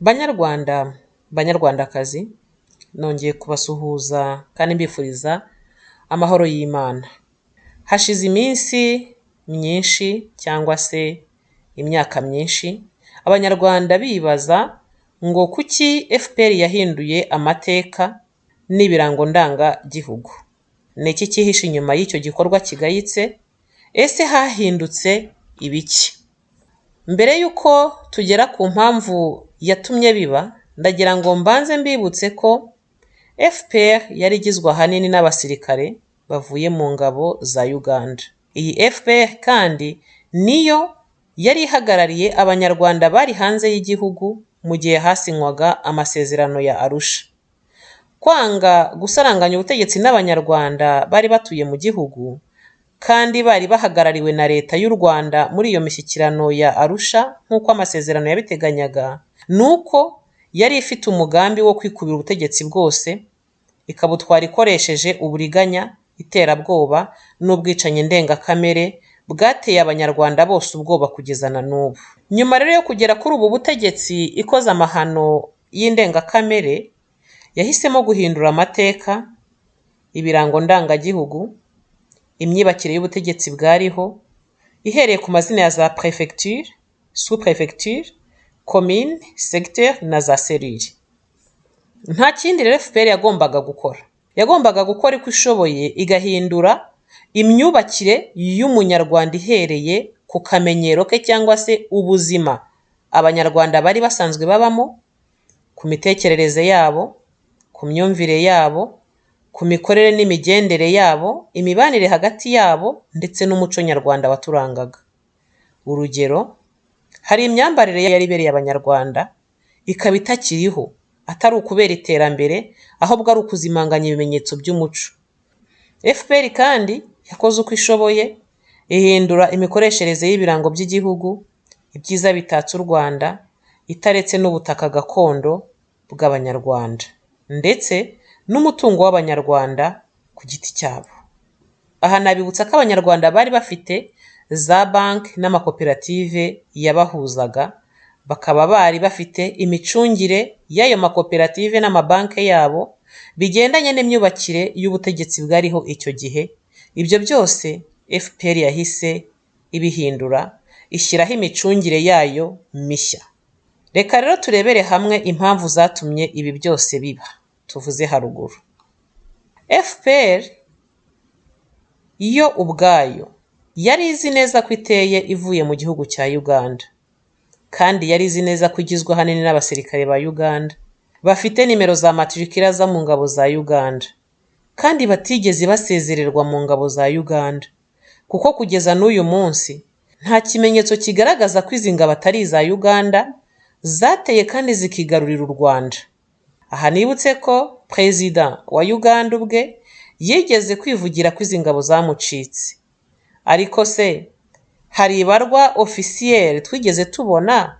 Banyarwanda, banyarwandakazi, nongeye kubasuhuza kandi mbifuriza amahoro y'Imana. Hashize iminsi myinshi cyangwa se imyaka myinshi, Abanyarwanda bibaza ngo kuki FPR yahinduye amateka n'ibirango ndangagihugu. Ni iki cyihishe inyuma y'icyo gikorwa kigayitse? Ese hahindutse ibiki? Mbere y'uko tugera ku mpamvu yatumye biba, ndagira ngo mbanze mbibutse ko FPR yari igizwe ahanini n'abasirikare bavuye mu ngabo za Uganda. Iyi FPR kandi niyo yari ihagarariye Abanyarwanda bari hanze y'igihugu mu gihe hasinywaga amasezerano ya Arusha. Kwanga gusaranganya ubutegetsi n'Abanyarwanda bari batuye mu gihugu kandi bari bahagarariwe na leta y'u Rwanda muri iyo mishyikirano ya Arusha nk'uko amasezerano yabiteganyaga, nuko yari ifite umugambi wo kwikubira ubutegetsi bwose, ikabutwara ikoresheje uburiganya, iterabwoba n'ubwicanyi ndengakamere bwateye Abanyarwanda bose ubwoba kugeza na n'ubu. Nyuma rero yo kugera kuri ubu butegetsi ikoze amahano y'indengakamere, yahisemo guhindura amateka, ibirango ndangagihugu, imyibakire y'ubutegetsi bwariho, ihereye ku mazina ya za préfecture, sous-préfecture, commune, secteur na za serire. Nta kindi rero FPR yagombaga gukora. Yagombaga gukora uko ishoboye igahindura imyubakire y'umunyarwanda ihereye ku kamenyero ke cyangwa se ubuzima Abanyarwanda bari basanzwe babamo, ku mitekerereze yabo, ku myumvire yabo, ku mikorere n'imigendere yabo, imibanire hagati yabo ndetse n'umuco nyarwanda waturangaga. Urugero, hari imyambarire yari ibereye Abanyarwanda ikaba itakiriho, atari ukubera iterambere ahubwo ari ukuzimanganya ibimenyetso by'umuco. FPR kandi yakoze uko ishoboye ihindura imikoreshereze y'ibirango by'igihugu, ibyiza bitatse u Rwanda, itaretse n'ubutaka gakondo bw'Abanyarwanda ndetse n'umutungo w'Abanyarwanda ku giti cyabo. Aha nabibutsa ko Abanyarwanda bari bafite za banki n'amakoperative yabahuzaga, bakaba bari bafite imicungire y'ayo makoperative n'amabanki yabo bigendanye n'imyubakire y'ubutegetsi bwariho icyo gihe. Ibyo byose FPR yahise ibihindura, ishyiraho imicungire yayo mishya. Reka rero turebere hamwe impamvu zatumye ibi byose biba tuvuze haruguru. FPR yo ubwayo yari izi neza ko iteye ivuye mu gihugu cya Uganda, kandi yari izi neza ko igizwe ahanini n'abasirikare ba Uganda bafite nimero za matrikira zo mu ngabo za Uganda, kandi batigeze basezererwa mu ngabo za Uganda, kuko kugeza n'uyu munsi nta kimenyetso kigaragaza ko izi ngabo atari iza Uganda zateye kandi zikigarurira u Rwanda. Aha nibutse ko Perezida wa Uganda ubwe yigeze kwivugira ko izi ngabo zamucitse. Ariko se hari ibarwa officiel twigeze tubona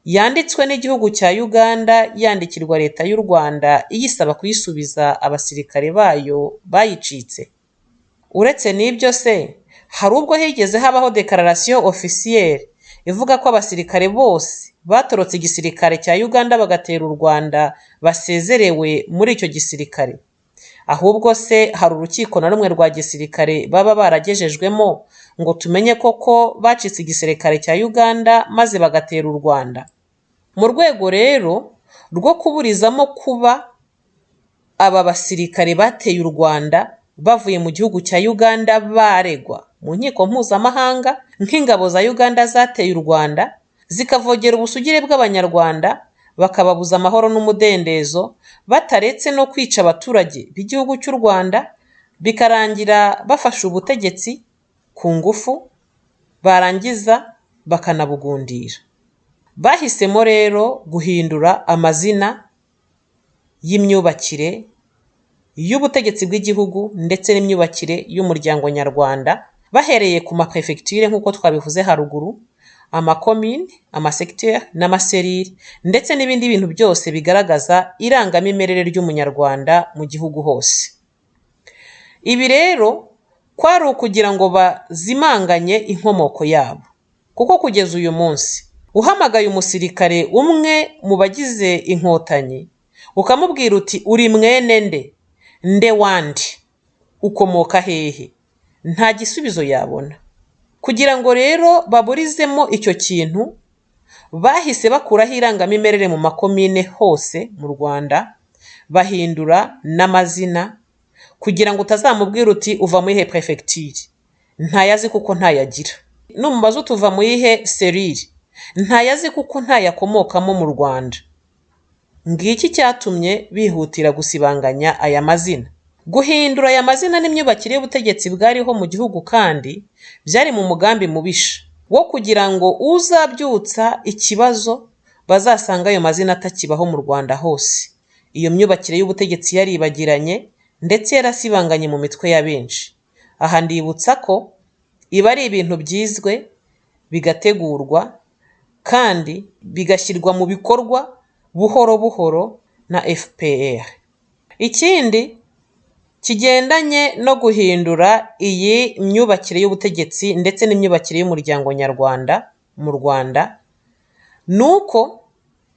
yanditswe n'igihugu cya Uganda yandikirwa leta y'u Rwanda iyisaba kuyisubiza abasirikare bayo bayicitse? Uretse n'ibyo se, hari ubwo higeze habaho declaration officielle ivuga ko abasirikare bose batorotse igisirikare cya Uganda bagatera u Rwanda basezerewe muri icyo gisirikare? Ahubwo se hari urukiko na rumwe rwa gisirikare baba baragejejwemo ngo tumenye koko bacitse igisirikare cya Uganda maze bagatera u Rwanda? Mu rwego rero rwo kuburizamo kuba aba basirikare bateye u Rwanda bavuye mu gihugu cya Uganda baregwa mu nkiko mpuzamahanga nk'ingabo za Uganda zateye u Rwanda zikavogera ubusugire bw'Abanyarwanda, bakababuza amahoro n'umudendezo, bataretse no kwica abaturage b'igihugu cy'u Rwanda, bikarangira bafashe ubutegetsi ku ngufu, barangiza bakanabugundira. Bahisemo rero guhindura amazina y'imyubakire y'ubutegetsi bw'igihugu ndetse n'imyubakire y'umuryango nyarwanda, bahereye ku maprefecture nk'uko twabivuze haruguru, amakomine, amasecteur n'amaserire ndetse n'ibindi bintu byose bigaragaza irangamimerere ry'umunyarwanda mu gihugu hose. Ibi rero kwari ukugira ngo bazimanganye inkomoko yabo, kuko kugeza uyu munsi uhamagaye umusirikare umwe mu bagize inkotanyi ukamubwira uti uri mwene nde wandi, ukomoka hehe, nta gisubizo yabona. Kugira ngo rero baburizemo icyo kintu, bahise bakuraho irangamimerere mu makomine hose mu Rwanda, bahindura n'amazina kugira ngo utazamubwira uti uva muri he prefecture, ntayazi kuko ntayagira. Numubaza utuva muri he serire, ntayazi kuko ntayakomokamo mu Rwanda. Ngiki cyatumye bihutira gusibanganya aya mazina. Guhindura aya mazina n'imyubakire y'ubutegetsi bwariho mu gihugu kandi byari mu mugambi mubisha wo kugira ngo uzabyutsa ikibazo bazasanga ayo mazina atakibaho mu Rwanda hose. Iyo myubakire y'ubutegetsi yaribagiranye ndetse yarasibanganye mu mitwe ya benshi. Aha ndibutsa ko iba ari ibintu byizwe, bigategurwa kandi bigashyirwa mu bikorwa buhoro buhoro na FPR. Ikindi kigendanye no guhindura iyi myubakire y'ubutegetsi ndetse n'imyubakire y'umuryango nyarwanda mu Rwanda, nuko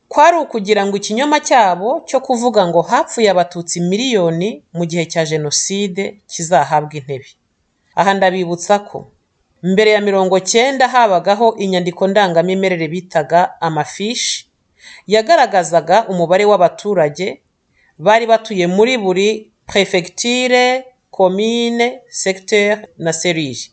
kwari ukugira ngo ikinyoma cyabo cyo kuvuga ngo hapfuye abatutsi miliyoni mu gihe cya jenoside kizahabwa intebe. Aha ndabibutsa ko mbere ya 90 habagaho inyandiko ndangamimerere bitaga amafishi, yagaragazaga umubare w'abaturage bari batuye muri buri prefecture, commune, secteur na serire.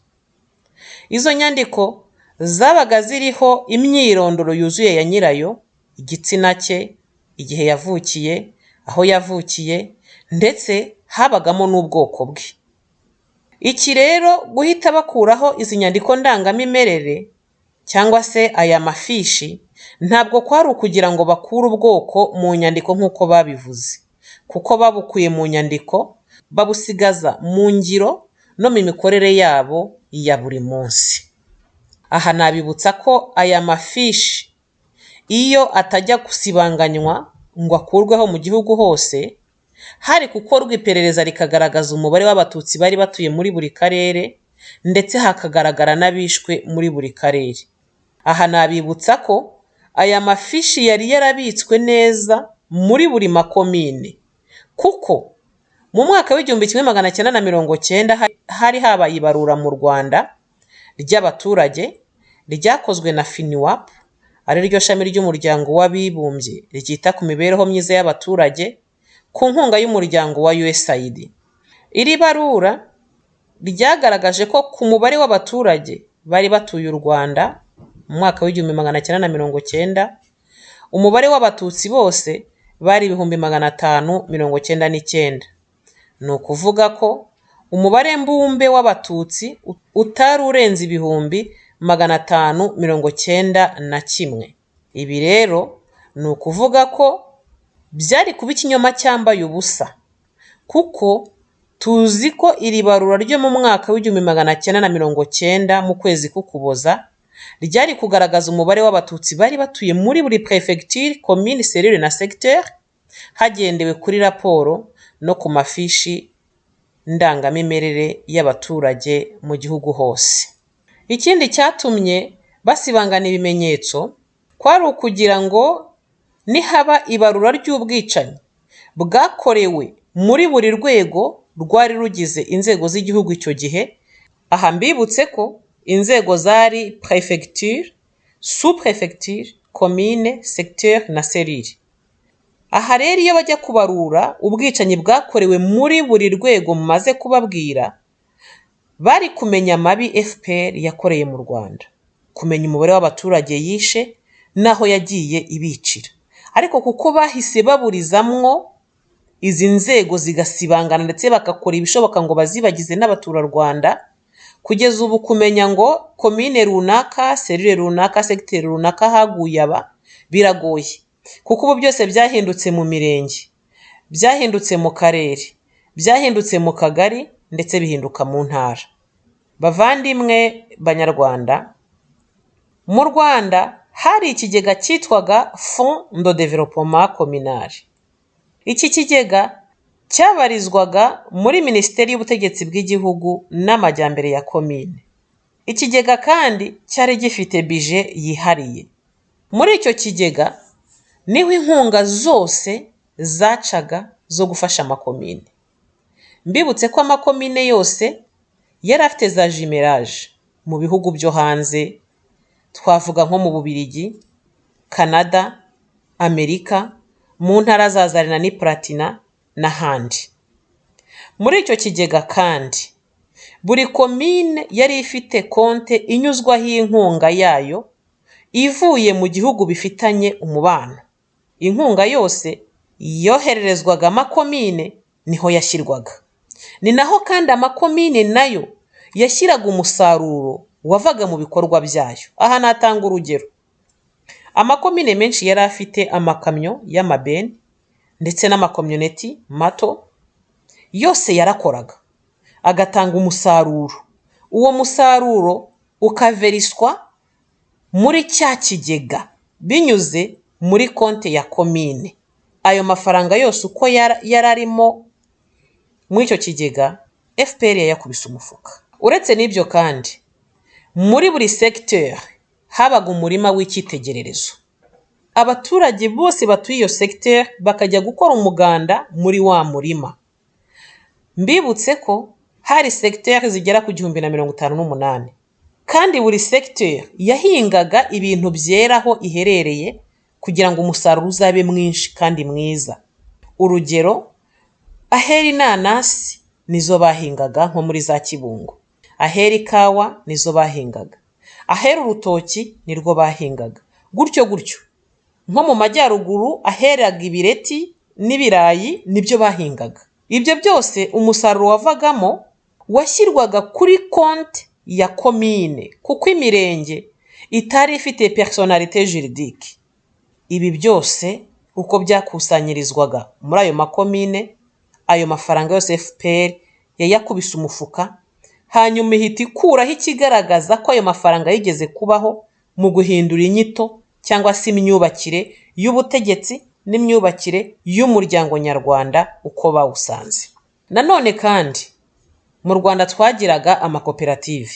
Izo nyandiko zabaga ziriho imyirondoro yuzuye ya nyirayo, igitsina cye, igihe yavukiye, aho yavukiye, ndetse habagamo n'ubwoko bwe. Iki rero guhita bakuraho izi nyandiko ndangamimerere cyangwa se aya mafishi, ntabwo kwari ukugira ngo bakure ubwoko mu nyandiko nk'uko babivuze, kuko babukuye mu nyandiko babusigaza mu ngiro no mu mikorere yabo ya buri munsi. Aha nabibutsa ko aya mafishi iyo atajya gusibanganywa ngo akurweho mu gihugu hose, hari gukorwa iperereza rikagaragaza umubare w'abatutsi bari batuye muri buri karere ndetse hakagaragara n'abishwe muri buri karere. Aha nabibutsa ko aya mafishi yari yarabitswe neza muri buri makomine, kuko mu mwaka w'1990 hari habaye ibarura mu Rwanda ry'abaturage ryakozwe na FINWAP, ari ryo shami ry'umuryango w'abibumbye ryita ku mibereho myiza y'abaturage ku nkunga y'umuryango wa USAID. Iri barura ryagaragaje ko ku mubare w'abaturage bari batuye u Rwanda mu mwaka w'1990, umubare w'abatutsi bose bari 599. Ni ukuvuga ko umubare mbumbe w'abatutsi utari urenze 591. Ibi rero ni ukuvuga ko byari kuba ikinyoma cyambaye ubusa, kuko tuzi ko iri barura ryo mu mwaka w'1990 mu kwezi k'Ukuboza ryari kugaragaza umubare w'abatutsi bari batuye muri buri prefecture, commune, serire na secteur hagendewe kuri raporo no ku mafishi ndangamimerere y'abaturage mu gihugu hose. Ikindi cyatumye basibangana ibimenyetso kwari ukugira ngo nihaba ibarura ry'ubwicanyi bwakorewe muri buri rwego rwari rugize inzego z'igihugu icyo gihe. Aha mbibutse ko inzego zari prefecture, sous-prefecture, commune, secteur na serire. Aha rero iyo bajya kubarura ubwicanyi bwakorewe muri buri rwego mumaze kubabwira, bari kumenya amabi FPR yakoreye mu Rwanda, kumenya umubare w'abaturage yishe naho yagiye ibicira. Ariko kuko bahise baburizamwo izi nzego zigasibangana ndetse bakakora ibishoboka ngo bazibagize n'abaturarwanda, kugeza ubu kumenya ngo commune runaka, serire runaka, secteur runaka haguye aba biragoye, kuko ubu byose byahindutse mu mirenge, byahindutse mu karere, byahindutse mu kagari ndetse bihinduka mu ntara. Bavandimwe banyarwanda, mu Rwanda hari ikigega cyitwaga Fonds de Développement Communal. Iki kigega cyabarizwaga muri Minisiteri y'Ubutegetsi bw'Igihugu n'Amajyambere ya Komine. Ikigega kandi cyari gifite budget yihariye. Muri icyo kigega niho inkunga zose zacaga zo gufasha amakomine. Mbibutse ko amakomine yose yari afite za yiyemeje mu bihugu byo hanze, twavuga nko mu Bubiligi, Canada, Amerika, mu ntara za Zarina n'Ipalatina n'ahandi. Muri icyo kigega kandi buri komine yari ifite konte inyuzwaho inkunga yayo ivuye mu gihugu bifitanye umubano. Inkunga yose yohererezwaga amakomine niho yashyirwaga. Ni naho kandi amakomine nayo yashyiraga umusaruro wavaga mu bikorwa byayo. Aha natanga urugero. Amakomine menshi yari afite amakamyo y'amabeni ndetse n'amakomyoneti mato, yose yarakoraga agatanga umusaruro. Uwo musaruro ukaveriswa muri cya kigega binyuze muri konte ya komine. Ayo mafaranga yose uko yari arimo muri icyo kigega, FPR yayakubise umufuka. Uretse n'ibyo kandi, muri buri secteur habaga umurima w'icyitegererezo. Abaturage bose batuye iyo secteur bakajya gukora umuganda muri wa murima. Mbibutse ko hari secteur zigera ku 1058, kandi buri secteur yahingaga ibintu byeraho iherereye kugira ngo umusaruro uzabe mwinshi kandi mwiza. Urugero, ahera inanasi nizo bahingaga nko muri za Kibungo, ahera ikawa nizo bahingaga, ahera urutoki nirwo bahingaga, gutyo gutyo. Nko mu majyaruguru aheraga ibireti n'ibirayi nibyo bahingaga. Ibyo byose umusaruro wavagamo washyirwaga kuri konti ya komine, kuko imirenge itari ifite personnalité juridique. Ibi byose uko byakusanyirizwaga muri ayo makomine, ayo mafaranga yose FPR yayakubise umufuka, hanyuma ihita ikuraho ikigaragaza ko ayo mafaranga yigeze kubaho mu guhindura inyito cyangwa se imyubakire y'ubutegetsi n'imyubakire y'umuryango nyarwanda uko bawusanze. Nanone kandi mu Rwanda twagiraga amakoperative.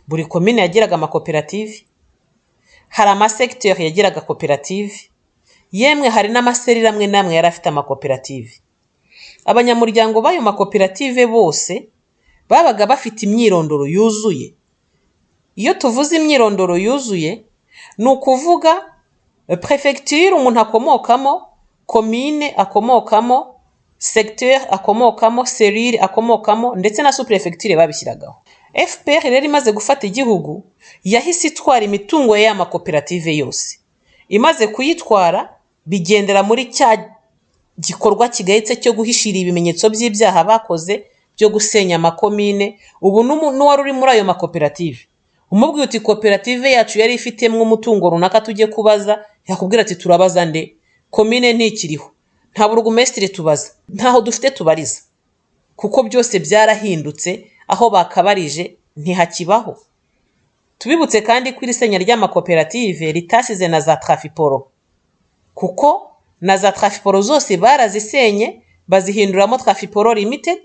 Buri komine yagiraga amakoperative, hari amasecteur yagiraga koperative, yemwe hari n'amaserire amwe namwe yari afite amakoperative. Abanyamuryango b'ayo makoperative bose babaga bafite imyirondoro yuzuye. Iyo tuvuze imyirondoro yuzuye, ni ukuvuga prefecture umuntu akomokamo, komine akomokamo, secteur akomokamo, serire akomokamo, ndetse na sous-prefecture babishyiragaho. FPR rero imaze gufata igihugu, yahise itwara imitungo y'amakoperative yose. Imaze kuyitwara, bigendera muri cya gikorwa kigayitse cyo guhishira ibimenyetso by'ibyaha bakoze byo gusenya amakomine. Ubu n'uwari uri muri ayo makoperative, umubwiye uti koperative yacu yari ifitemo umutungo runaka tujye kubaza, yakubwira ati turabaza nde? Komine ntikiriho, nta burugumesitiri tubaza, ntaho dufite tubariza, kuko byose byarahindutse, aho bakabarije ntihakibaho. Tubibutse kandi ko iri senya ry'amakoperative ritasize na za trafiporo, kuko na za trafiporo zose barazisenye bazihinduramo trafiporo limited,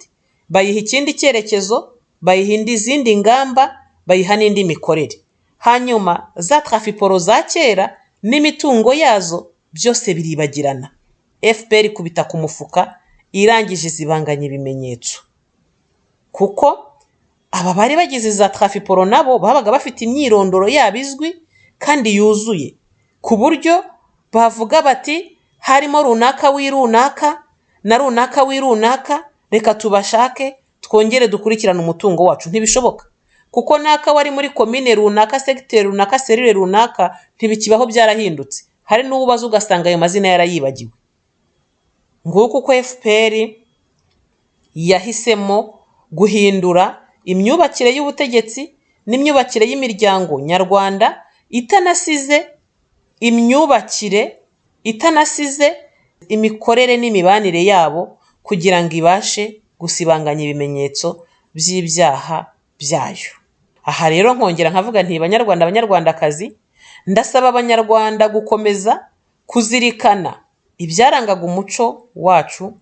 bayiha ikindi cyerekezo, bayiha izindi ngamba, bayiha n'indi mikorere. Hanyuma za trafiporo za kera n'imitungo yazo byose biribagirana. FPR kubita ku mufuka, irangije zibanganya ibimenyetso, kuko aba bari bagize za trafiporo nabo babaga bafite imyirondoro yabizwi kandi yuzuye, ku buryo bavuga bati harimo runaka w'irunaka na runaka w'irunaka, reka tubashake twongere dukurikirane umutungo wacu. Ntibishoboka, kuko naka wari muri komine runaka, secteur runaka, serire runaka ntibikibaho, byarahindutse. Hari n'ububazo ugasanga ayo mazina yarayibagiwe. Nguko uko FPR yahisemo guhindura imyubakire y'ubutegetsi n'imyubakire y'imiryango nyarwanda, itanasize imyubakire, itanasize imikorere n'imibanire yabo, kugira ngo ibashe gusibanganya ibimenyetso by'ibyaha byayo. Aha rero nkongera nkavuga nti banyarwanda, abanyarwandakazi, ndasaba abanyarwanda gukomeza kuzirikana ibyarangaga umuco wacu,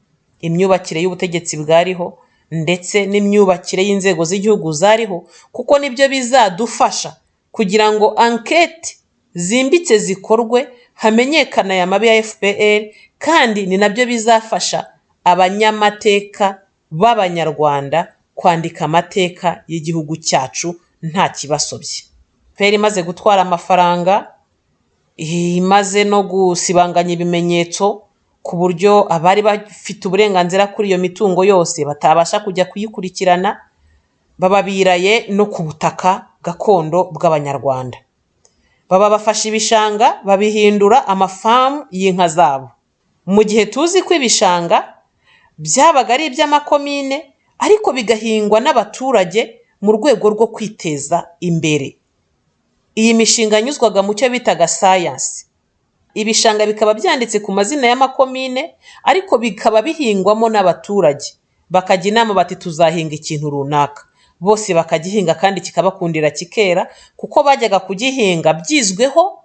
imyubakire y'ubutegetsi bwariho ndetse n'imyubakire y'inzego z'igihugu zariho, kuko nibyo bizadufasha kugira ngo enquête zimbitse zikorwe, hamenyekana aya mabi ya FPR, kandi ni nabyo bizafasha abanyamateka b'Abanyarwanda kwandika amateka y'igihugu cyacu nta kibasobye. FPR imaze gutwara amafaranga, imaze no gusibanganya ibimenyetso ku buryo abari bafite uburenganzira kuri iyo mitungo yose batabasha kujya kuyikurikirana, bababiraye no ku butaka gakondo bw'Abanyarwanda. Baba bafashe ibishanga babihindura amafamu y'inka zabo, mu gihe tuzi ko ibishanga byabaga ari iby'amakomine ariko bigahingwa n'abaturage mu rwego rwo kwiteza imbere. Iyi mishinga yanyuzwaga mu cyo bitaga science. Ibishanga bikaba byanditse ku mazina y'amakomine ariko bikaba bihingwamo n'abaturage, bakajya inama bati tuzahinga ikintu runaka, bose bakagihinga kandi kikabakundira kikera, kuko bajyaga kugihinga byizweho,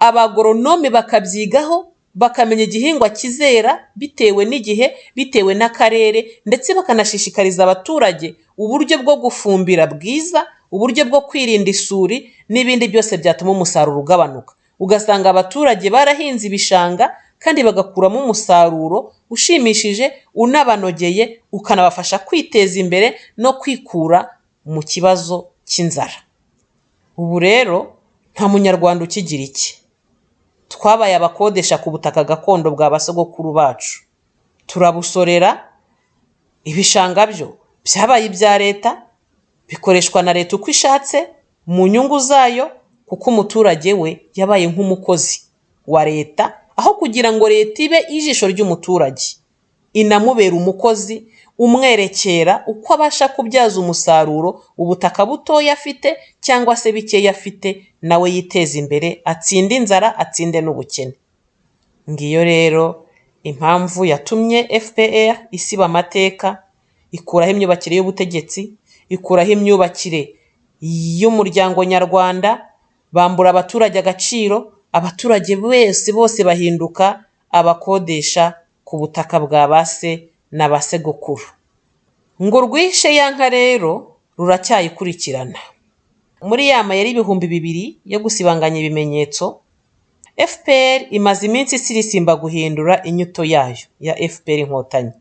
abagoronome bakabyigaho, bakamenya igihingwa kizera bitewe n'igihe, bitewe n'akarere, ndetse bakanashishikariza abaturage uburyo bwo gufumbira bwiza, uburyo bwo kwirinda isuri n'ibindi byose byatuma umusaruro ugabanuka. Ugasanga abaturage barahinze ibishanga kandi bagakuramo umusaruro ushimishije, unabanogeye, ukanabafasha kwiteza imbere no kwikura mu kibazo cy'inzara. Ubu rero nta munyarwanda ukigira iki. Twabaye abakodesha ku butaka gakondo bwa basogokuru bacu, turabusorera. Ibishanga byo byabaye ibya leta, bikoreshwa na leta uko ishatse mu nyungu zayo, kuko umuturage we yabaye nk'umukozi wa leta, aho kugira ngo leta ibe ijisho ry'umuturage, inamubera umukozi umwerekera uko abasha kubyaza umusaruro ubutaka butoya afite cyangwa se bikeya afite, nawe yiteza imbere, atsinde inzara, atsinde n'ubukene. Ngiyo rero impamvu yatumye FPR isiba amateka, ikuraho imyubakire y'ubutegetsi, ikuraho imyubakire y'umuryango nyarwanda, bambura abaturage agaciro, abaturage bose bahinduka abakodesha ku butaka bwa base na basegukuru. Ngo rwishe ya nka rero ruracyayikurikirana. Muri ya mayeri 2000 yo gusibanganya ibimenyetso, FPR imaze iminsi isirisimba guhindura inyuto yayo ya FPR Inkotanyi.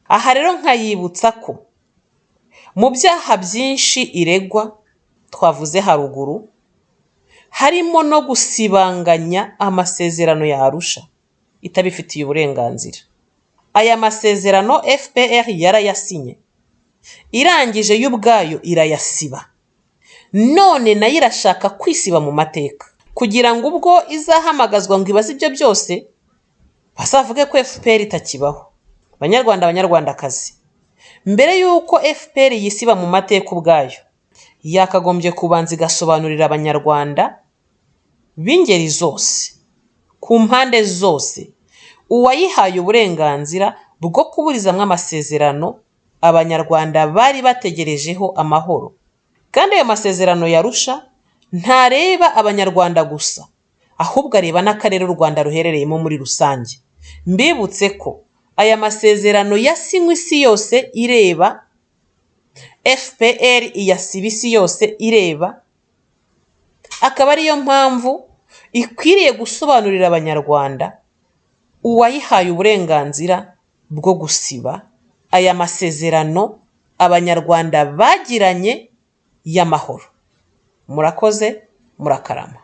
Aha rero nkayibutsa ko mu byaha byinshi iregwa twavuze haruguru, harimo no gusibanganya amasezerano ya Arusha itabifitiye uburenganzira. Aya masezerano FPR yarayasinye, irangije y'ubwayo irayasiba, none nayo irashaka kwisiba mu mateka, kugira ngo ubwo izahamagazwa ngo ibaze ibyo byose bazavuge ko FPR itakibaho. Banyarwanda, banyarwandakazi, mbere y'uko FPR yisiba mu mateka ubwayo, yakagombye kubanza igasobanurira Abanyarwanda b'ingeri zose, ku mpande zose, uwayihaye uburenganzira bwo kuburizamwo amasezerano Abanyarwanda bari bategerejeho amahoro. Kandi ayo masezerano yarusha ntareba Abanyarwanda gusa, ahubwo areba n'akarere u Rwanda ruherereyemo muri rusange. Mbibutse ko aya masezerano yasinywe isi yose ireba, FPR iyasiba isi yose ireba, akaba ariyo mpamvu ikwiriye gusobanurira Abanyarwanda uwayihaye uburenganzira bwo gusiba aya masezerano Abanyarwanda bagiranye y'amahoro. Murakoze, murakarama.